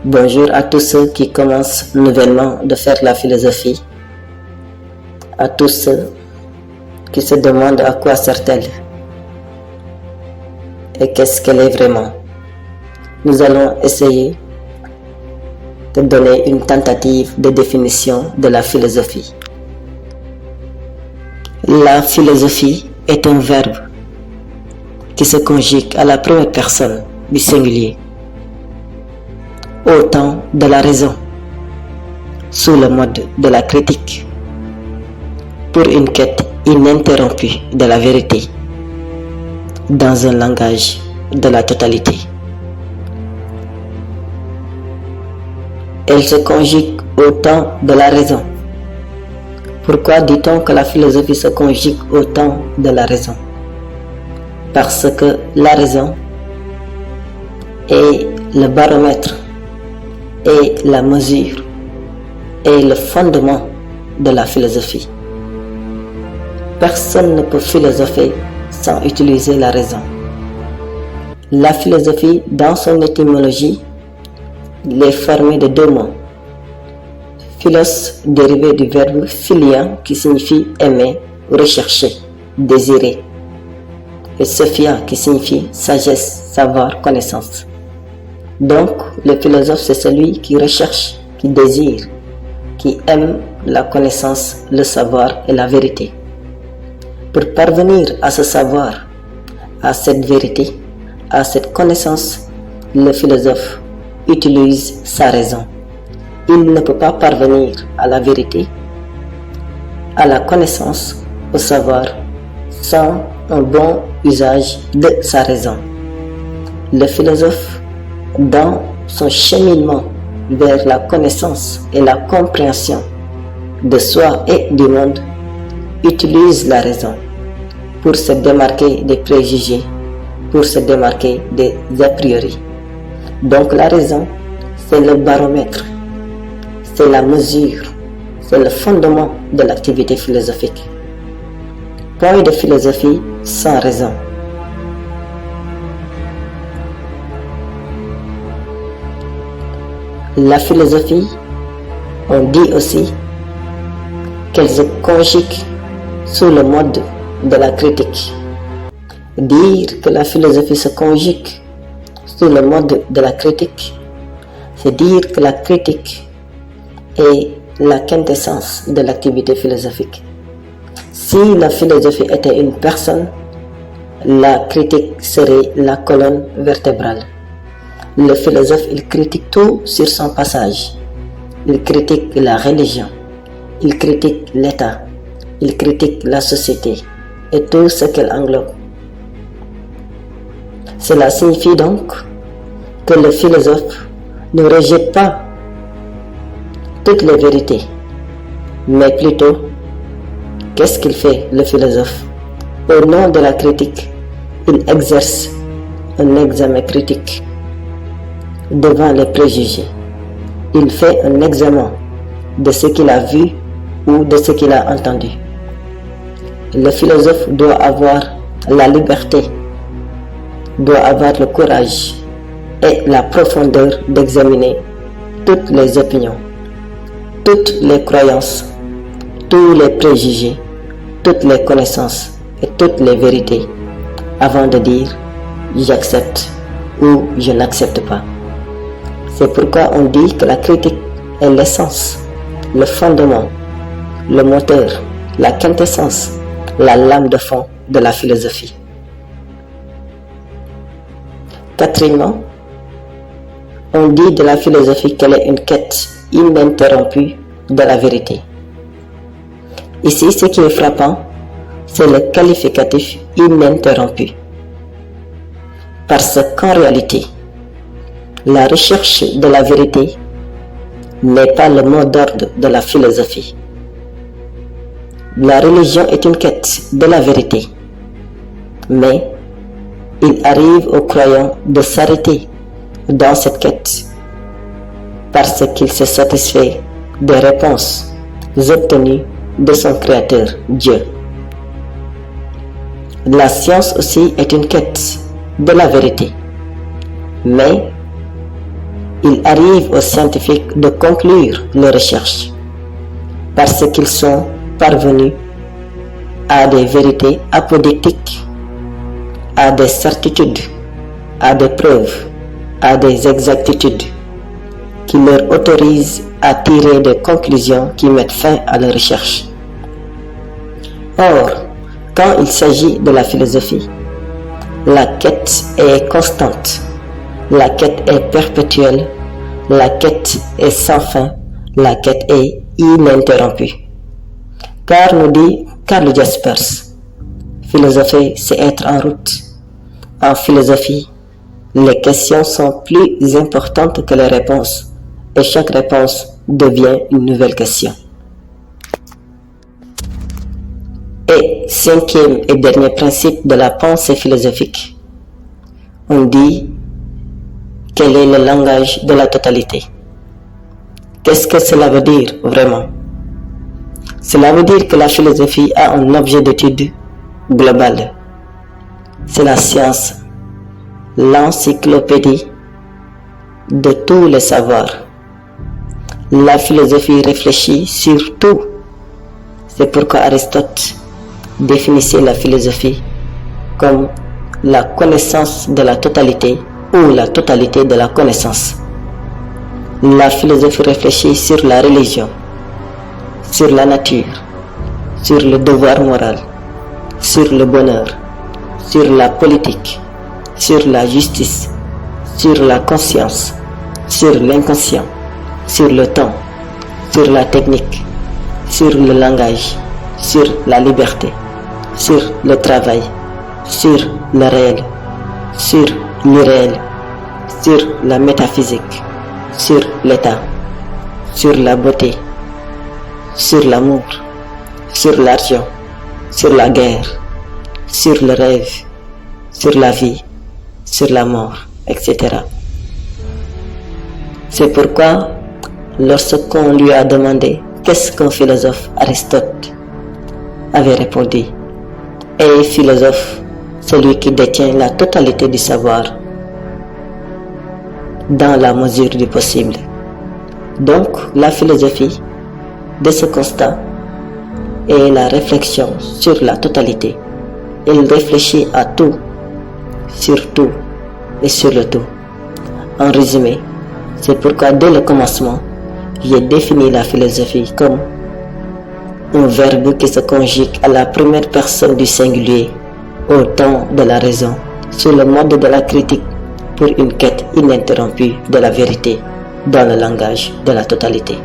Bonjour à tous ceux qui commencent nouvellement de faire la philosophie, à tous ceux qui se demandent à quoi sert-elle et qu'est-ce qu'elle est vraiment. Nous allons essayer de donner une tentative de définition de la philosophie. La philosophie est un verbe qui se conjugue à la première personne du singulier, au temps de la raison, sous le mode de la critique, pour une quête ininterrompue de la vérité, dans un langage de la totalité. Elle se conjugue au temps de la raison. Pourquoi dit-on que la philosophie se conjugue au temps de la raison? Parce que la raison est le baromètre, est la mesure, est le fondement de la philosophie. Personne ne peut philosopher sans utiliser la raison. La philosophie, dans son étymologie, est formée de deux mots. Philos, dérivé du verbe philia, qui signifie aimer, rechercher, désirer. Et sophia, qui signifie sagesse, savoir, connaissance. Donc, le philosophe, c'est celui qui recherche, qui désire, qui aime la connaissance, le savoir et la vérité. Pour parvenir à ce savoir, à cette vérité, à cette connaissance, le philosophe utilise sa raison. Il ne peut pas parvenir à la vérité, à la connaissance, au savoir, sans un bon usage de sa raison. Le philosophe, dans son cheminement vers la connaissance et la compréhension de soi et du monde, utilise la raison pour se démarquer des préjugés, pour se démarquer des a priori. Donc la raison, c'est le baromètre, c'est la mesure, c'est le fondement de l'activité philosophique. Point de philosophie sans raison. La philosophie, on dit aussi qu'elle se conjugue sous le mode de la critique. Dire que la philosophie se conjugue sous le mode de la critique, c'est dire que la critique est la quintessence de l'activité philosophique. Si la philosophie était une personne, la critique serait la colonne vertébrale. Le philosophe, il critique tout sur son passage. Il critique la religion, il critique l'État, il critique la société et tout ce qu'elle englobe. Cela signifie donc que le philosophe ne rejette pas toutes les vérités, mais plutôt, qu'est-ce qu'il fait le philosophe? Au nom de la critique, il exerce un examen critique devant les préjugés. Il fait un examen de ce qu'il a vu ou de ce qu'il a entendu. Le philosophe doit avoir la liberté, doit avoir le courage et la profondeur d'examiner toutes les opinions, toutes les croyances, tous les préjugés, toutes les connaissances et toutes les vérités avant de dire j'accepte ou je n'accepte pas. C'est pourquoi on dit que la critique est l'essence, le fondement, le moteur, la quintessence, la lame de fond de la philosophie. Quatrièmement, on dit de la philosophie qu'elle est une quête ininterrompue de la vérité. Ici, ce qui est frappant, c'est le qualificatif ininterrompu. Parce qu'en réalité, la recherche de la vérité n'est pas le mot d'ordre de la philosophie. La religion est une quête de la vérité, mais il arrive aux croyants de s'arrêter dans cette quête parce qu'il se satisfait des réponses obtenues de son Créateur, Dieu. La science aussi est une quête de la vérité, mais il arrive aux scientifiques de conclure leurs recherches parce qu'ils sont parvenus à des vérités apodictiques, à des certitudes, à des preuves, à des exactitudes qui leur autorisent à tirer des conclusions qui mettent fin à leurs recherches. Or, quand il s'agit de la philosophie, la quête est constante, la quête est perpétuelle, la quête est sans fin, la quête est ininterrompue. Car nous dit Karl Jaspers, philosopher c'est être en route. En philosophie, les questions sont plus importantes que les réponses et chaque réponse devient une nouvelle question. Et cinquième et dernier principe de la pensée philosophique, on dit quel est le langage de la totalité. Qu'est-ce que cela veut dire vraiment? Cela veut dire que la philosophie a un objet d'étude global. C'est la science, l'encyclopédie de tous les savoirs. La philosophie réfléchit sur tout. C'est pourquoi Aristote définissait la philosophie comme la connaissance de la totalité ou la totalité de la connaissance. La philosophie réfléchit sur la religion, sur la nature, sur le devoir moral, sur le bonheur, sur la politique, sur la justice, sur la conscience, sur l'inconscient, sur le temps, sur la technique, sur le langage, sur la liberté, sur le travail, sur le réel, sur l'irréel, sur la métaphysique, sur l'état, sur la beauté, sur l'amour, sur l'argent, sur la guerre, sur le rêve, sur la vie, sur la mort, etc. C'est pourquoi, lorsqu'on lui a demandé qu'est-ce qu'un philosophe, Aristote avait répondu: et philosophe, celui qui détient la totalité du savoir dans la mesure du possible. Donc, la philosophie, de ce constat, est la réflexion sur la totalité. Il réfléchit à tout, sur tout et sur le tout. En résumé, c'est pourquoi dès le commencement, j'ai défini la philosophie comme un verbe qui se conjugue à la première personne du singulier au temps de la raison, sur le mode de la critique pour une quête ininterrompue de la vérité dans le langage de la totalité.